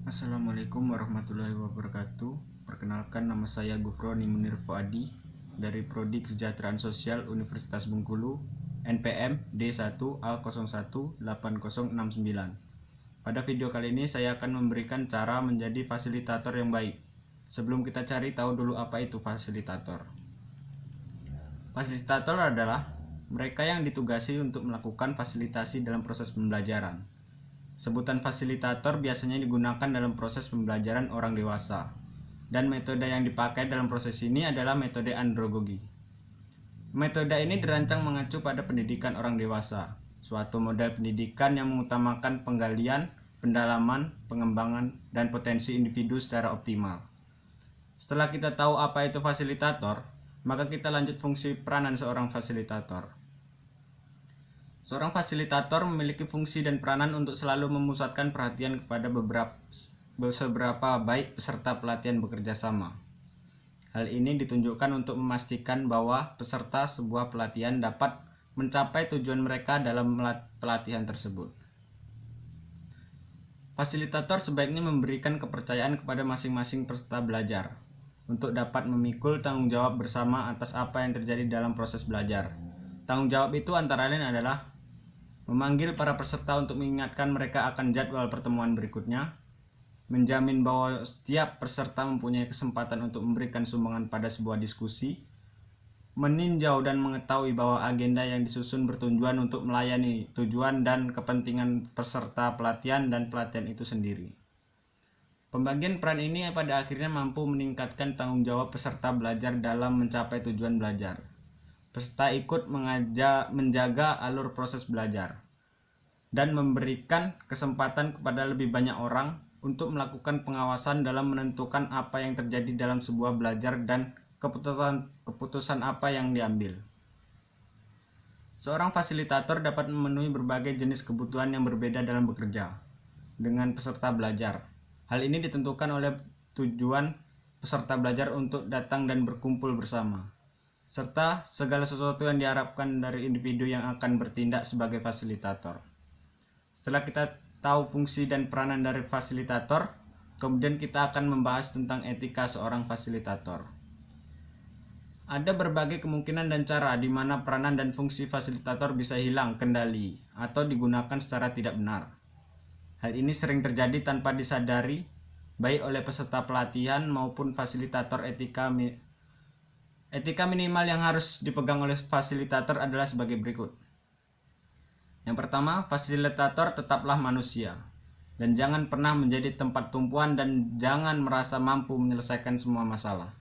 Assalamualaikum warahmatullahi wabarakatuh. Perkenalkan, nama saya Gufroni Munir Fuadi dari Prodi Kesejahteraan Sosial Universitas Bengkulu, NPM D1A018069. Pada video kali ini saya akan memberikan cara menjadi fasilitator yang baik. Sebelum kita cari tahu dulu apa itu fasilitator. Fasilitator adalah mereka yang ditugasi untuk melakukan fasilitasi dalam proses pembelajaran. Sebutan fasilitator biasanya digunakan dalam proses pembelajaran orang dewasa, dan metode yang dipakai dalam proses ini adalah metode andragogi. Metode ini dirancang mengacu pada pendidikan orang dewasa, suatu model pendidikan yang mengutamakan penggalian, pendalaman, pengembangan, dan potensi individu secara optimal. Setelah kita tahu apa itu fasilitator, maka kita lanjut fungsi peranan seorang fasilitator. Seorang fasilitator memiliki fungsi dan peranan untuk selalu memusatkan perhatian kepada seberapa baik peserta pelatihan bekerja sama. Hal ini ditunjukkan untuk memastikan bahwa peserta sebuah pelatihan dapat mencapai tujuan mereka dalam pelatihan tersebut. Fasilitator sebaiknya memberikan kepercayaan kepada masing-masing peserta belajar untuk dapat memikul tanggung jawab bersama atas apa yang terjadi dalam proses belajar. Tanggung jawab itu antara lain adalah memanggil para peserta untuk mengingatkan mereka akan jadwal pertemuan berikutnya, menjamin bahwa setiap peserta mempunyai kesempatan untuk memberikan sumbangan pada sebuah diskusi, meninjau dan mengetahui bahwa agenda yang disusun bertujuan untuk melayani tujuan dan kepentingan peserta pelatihan dan pelatihan itu sendiri. Pembagian peran ini pada akhirnya mampu meningkatkan tanggung jawab peserta belajar dalam mencapai tujuan belajar. Peserta ikut menjaga alur proses belajar dan memberikan kesempatan kepada lebih banyak orang untuk melakukan pengawasan dalam menentukan apa yang terjadi dalam sebuah belajar dan keputusan apa yang diambil. Seorang fasilitator dapat memenuhi berbagai jenis kebutuhan yang berbeda dalam bekerja dengan peserta belajar. Hal ini ditentukan oleh tujuan peserta belajar untuk datang dan berkumpul bersama, serta segala sesuatu yang diharapkan dari individu yang akan bertindak sebagai fasilitator. Setelah kita tahu fungsi dan peranan dari fasilitator, kemudian kita akan membahas tentang etika seorang fasilitator. Ada berbagai kemungkinan dan cara di mana peranan dan fungsi fasilitator bisa hilang kendali atau digunakan secara tidak benar. Hal ini sering terjadi tanpa disadari, baik oleh peserta pelatihan maupun fasilitator. Etika minimal yang harus dipegang oleh fasilitator adalah sebagai berikut. Yang pertama, fasilitator tetaplah manusia dan jangan pernah menjadi tempat tumpuan dan jangan merasa mampu menyelesaikan semua masalah.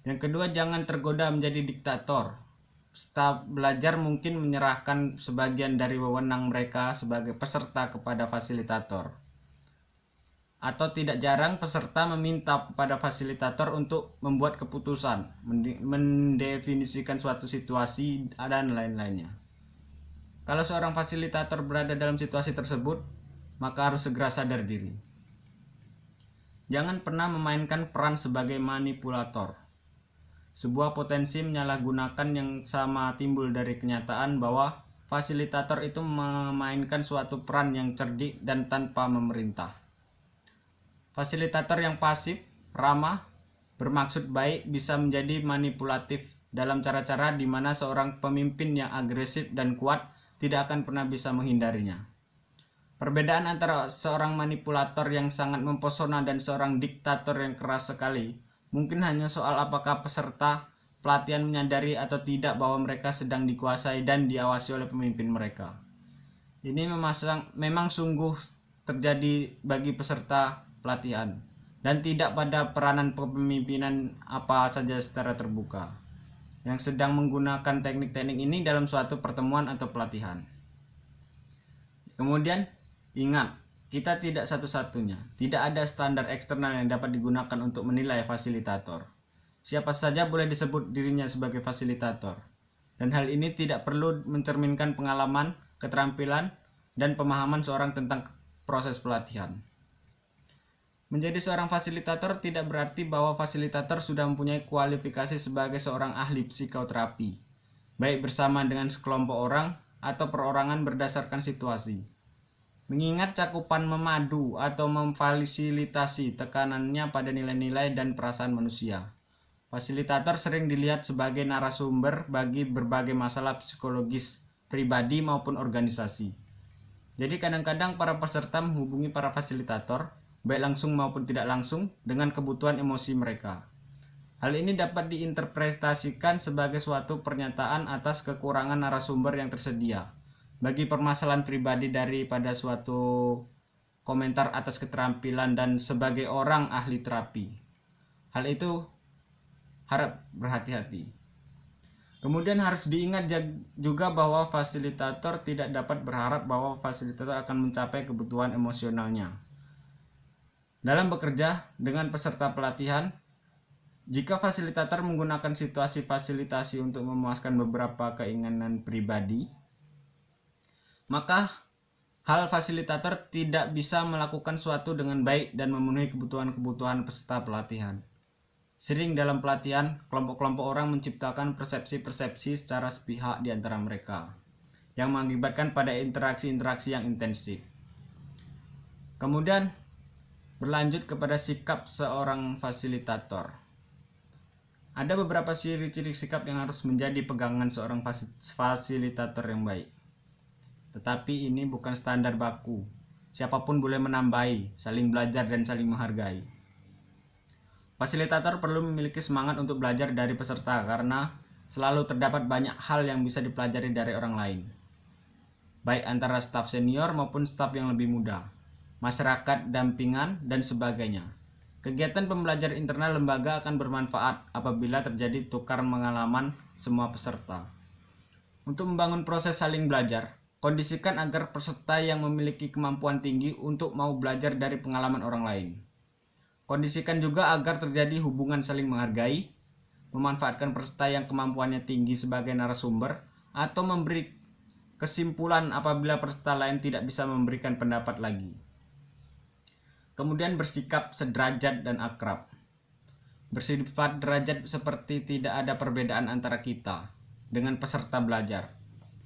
Yang kedua, jangan tergoda menjadi diktator. Peserta belajar mungkin menyerahkan sebagian dari wewenang mereka sebagai peserta kepada fasilitator. Atau tidak jarang peserta meminta kepada fasilitator untuk membuat keputusan, mendefinisikan suatu situasi, dan lain-lainnya. Kalau seorang fasilitator berada dalam situasi tersebut, maka harus segera sadar diri. Jangan pernah memainkan peran sebagai manipulator. Sebuah potensi menyalahgunakan yang sama timbul dari kenyataan bahwa fasilitator itu memainkan suatu peran yang cerdik dan tanpa memerintah. Fasilitator yang pasif, ramah, bermaksud baik bisa menjadi manipulatif dalam cara-cara di mana seorang pemimpin yang agresif dan kuat tidak akan pernah bisa menghindarinya. Perbedaan antara seorang manipulator yang sangat mempesona dan seorang diktator yang keras sekali mungkin hanya soal apakah peserta pelatihan menyadari atau tidak bahwa mereka sedang dikuasai dan diawasi oleh pemimpin mereka. Ini memang sungguh terjadi bagi peserta pelatihan dan tidak pada peranan kepemimpinan apa saja secara terbuka yang sedang menggunakan teknik-teknik ini dalam suatu pertemuan atau pelatihan. Kemudian ingat, kita tidak satu-satunya. Tidak ada standar eksternal yang dapat digunakan untuk menilai fasilitator. Siapa saja boleh disebut dirinya sebagai fasilitator, dan hal ini tidak perlu mencerminkan pengalaman, keterampilan, dan pemahaman seorang tentang proses pelatihan. Menjadi seorang fasilitator tidak berarti bahwa fasilitator sudah mempunyai kualifikasi sebagai seorang ahli psikoterapi, baik bersama dengan sekelompok orang atau perorangan berdasarkan situasi. Mengingat cakupan memadu atau memfasilitasi tekanannya pada nilai-nilai dan perasaan manusia, fasilitator sering dilihat sebagai narasumber bagi berbagai masalah psikologis pribadi maupun organisasi. Jadi kadang-kadang para peserta menghubungi para fasilitator, baik langsung maupun tidak langsung, dengan kebutuhan emosi mereka. Hal ini dapat diinterpretasikan sebagai suatu pernyataan atas kekurangan narasumber yang tersedia bagi permasalahan pribadi daripada suatu komentar atas keterampilan dan sebagai orang ahli terapi. Hal itu harap berhati-hati. Kemudian harus diingat juga bahwa fasilitator tidak dapat berharap bahwa fasilitator akan mencapai kebutuhan emosionalnya. Dalam bekerja dengan peserta pelatihan, jika fasilitator menggunakan situasi fasilitasi untuk memuaskan beberapa keinginan pribadi, maka hal fasilitator tidak bisa melakukan suatu dengan baik dan memenuhi kebutuhan-kebutuhan peserta pelatihan. Sering dalam pelatihan, kelompok-kelompok orang menciptakan persepsi-persepsi secara sepihak di antara mereka, yang mengakibatkan pada interaksi-interaksi yang intensif. Kemudian berlanjut kepada sikap seorang fasilitator. Ada beberapa ciri-ciri sikap yang harus menjadi pegangan seorang fasilitator yang baik. Tetapi ini bukan standar baku. Siapapun boleh menambahi, saling belajar dan saling menghargai. Fasilitator perlu memiliki semangat untuk belajar dari peserta karena selalu terdapat banyak hal yang bisa dipelajari dari orang lain, baik antara staf senior maupun staf yang lebih muda, masyarakat, dampingan, dan sebagainya. Kegiatan pembelajaran internal lembaga akan bermanfaat apabila terjadi tukar pengalaman semua peserta. Untuk membangun proses saling belajar, kondisikan agar peserta yang memiliki kemampuan tinggi untuk mau belajar dari pengalaman orang lain. Kondisikan juga agar terjadi hubungan saling menghargai, memanfaatkan peserta yang kemampuannya tinggi sebagai narasumber, atau memberi kesimpulan apabila peserta lain tidak bisa memberikan pendapat lagi. Kemudian bersikap sederajat dan akrab. Bersifat derajat seperti tidak ada perbedaan antara kita dengan peserta belajar.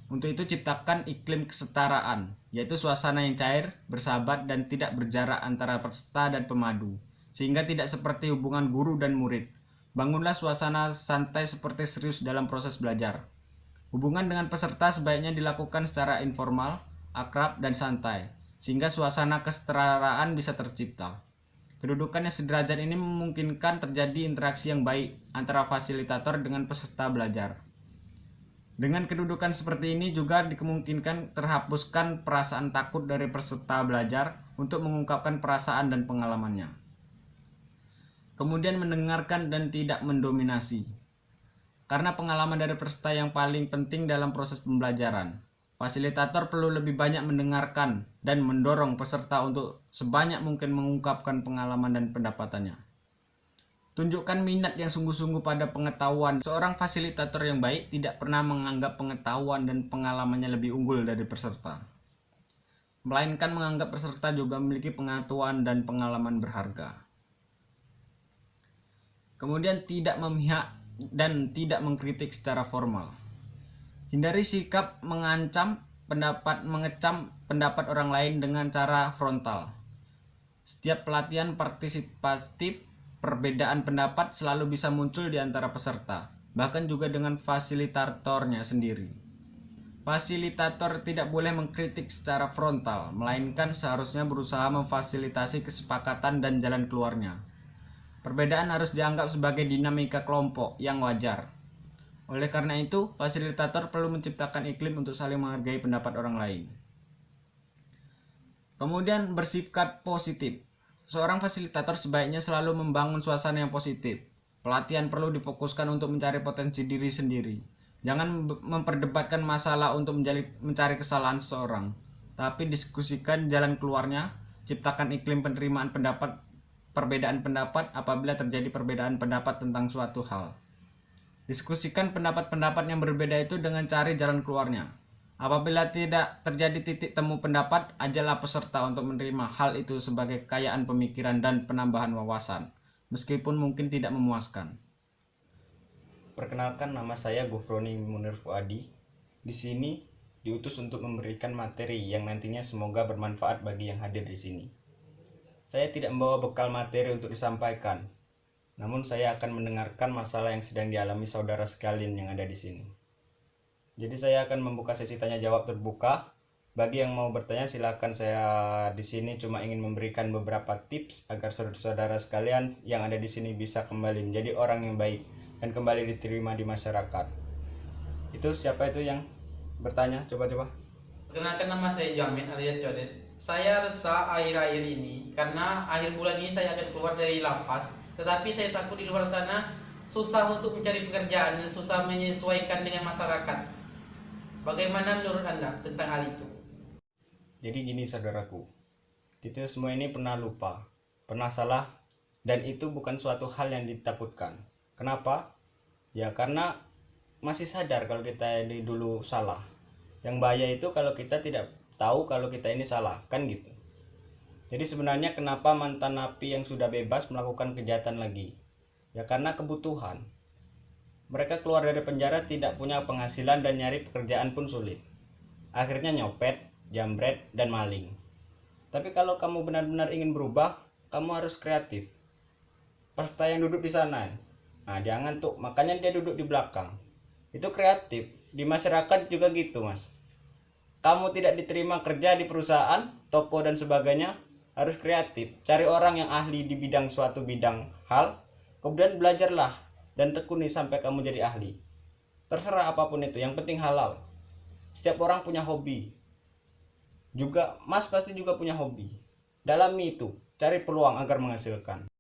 Untuk itu ciptakan iklim kesetaraan, yaitu suasana yang cair, bersahabat, dan tidak berjarak antara peserta dan pemadu, sehingga tidak seperti hubungan guru dan murid. Bangunlah suasana santai seperti serius dalam proses belajar. Hubungan dengan peserta sebaiknya dilakukan secara informal, akrab, dan santai, sehingga suasana kesetaraan bisa tercipta. Kedudukan yang sederajat ini memungkinkan terjadi interaksi yang baik antara fasilitator dengan peserta belajar. Dengan kedudukan seperti ini juga dikemungkinkan terhapuskan perasaan takut dari peserta belajar untuk mengungkapkan perasaan dan pengalamannya. Kemudian mendengarkan dan tidak mendominasi. Karena pengalaman dari peserta yang paling penting dalam proses pembelajaran, fasilitator perlu lebih banyak mendengarkan dan mendorong peserta untuk sebanyak mungkin mengungkapkan pengalaman dan pendapatannya. Tunjukkan minat yang sungguh-sungguh pada pengetahuan. Seorang fasilitator yang baik tidak pernah menganggap pengetahuan dan pengalamannya lebih unggul dari peserta, melainkan menganggap peserta juga memiliki pengetahuan dan pengalaman berharga. Kemudian tidak memihak dan tidak mengkritik secara formal. Hindari sikap mengecam pendapat orang lain dengan cara frontal. Setiap pelatihan partisipatif, perbedaan pendapat selalu bisa muncul di antara peserta, bahkan juga dengan fasilitatornya sendiri. Fasilitator tidak boleh mengkritik secara frontal, melainkan seharusnya berusaha memfasilitasi kesepakatan dan jalan keluarnya. Perbedaan harus dianggap sebagai dinamika kelompok yang wajar. Oleh karena itu, fasilitator perlu menciptakan iklim untuk saling menghargai pendapat orang lain. Kemudian bersikap positif. Seorang fasilitator sebaiknya selalu membangun suasana yang positif. Pelatihan perlu difokuskan untuk mencari potensi diri sendiri. Jangan memperdebatkan masalah untuk mencari kesalahan seseorang, tapi diskusikan jalan keluarnya. Ciptakan iklim penerimaan perbedaan pendapat apabila terjadi perbedaan pendapat tentang suatu hal. Diskusikan pendapat-pendapat yang berbeda itu dengan cari jalan keluarnya. Apabila tidak terjadi titik temu pendapat, ajaklah peserta untuk menerima hal itu sebagai kekayaan pemikiran dan penambahan wawasan, meskipun mungkin tidak memuaskan. Perkenalkan, nama saya Gufroni Munir Fuadi. Di sini diutus untuk memberikan materi yang nantinya semoga bermanfaat bagi yang hadir di sini. Saya tidak membawa bekal materi untuk disampaikan, namun saya akan mendengarkan masalah yang sedang dialami saudara sekalian yang ada di sini. Jadi saya akan membuka sesi tanya jawab terbuka. Bagi yang mau bertanya silakan, saya di sini cuma ingin memberikan beberapa tips agar saudara-saudara sekalian yang ada di sini bisa kembali menjadi orang yang baik dan kembali diterima di masyarakat. Itu siapa itu yang bertanya? Coba. Perkenalkan, nama saya Jamin alias Codet. Saya resah akhir-akhir ini karena akhir bulan ini saya akan keluar dari lapas. Tetapi saya takut di luar sana susah untuk mencari pekerjaan dan susah menyesuaikan dengan masyarakat. Bagaimana menurut Anda tentang hal itu? Jadi gini saudaraku, kita semua ini pernah lupa, pernah salah, dan itu bukan suatu hal yang ditakutkan. Kenapa? Ya karena masih sadar kalau kita ini dulu salah. Yang bahaya itu kalau kita tidak tahu kalau kita ini salah, kan gitu. Jadi sebenarnya kenapa mantan napi yang sudah bebas melakukan kejahatan lagi? Ya karena kebutuhan. Mereka keluar dari penjara tidak punya penghasilan dan nyari pekerjaan pun sulit. Akhirnya nyopet, jambret, dan maling. Tapi kalau kamu benar-benar ingin berubah, kamu harus kreatif. Peserta yang duduk di sana, nah jangan tuh, makanya dia duduk di belakang. Itu kreatif. Di masyarakat juga gitu, Mas. Kamu tidak diterima kerja di perusahaan, toko dan sebagainya, harus kreatif. Cari orang yang ahli di bidang suatu bidang hal, kemudian belajarlah dan tekuni sampai kamu jadi ahli. Terserah apapun itu, yang penting halal. Setiap orang punya hobi. Juga Mas pasti juga punya hobi. Dalami itu, cari peluang agar menghasilkan.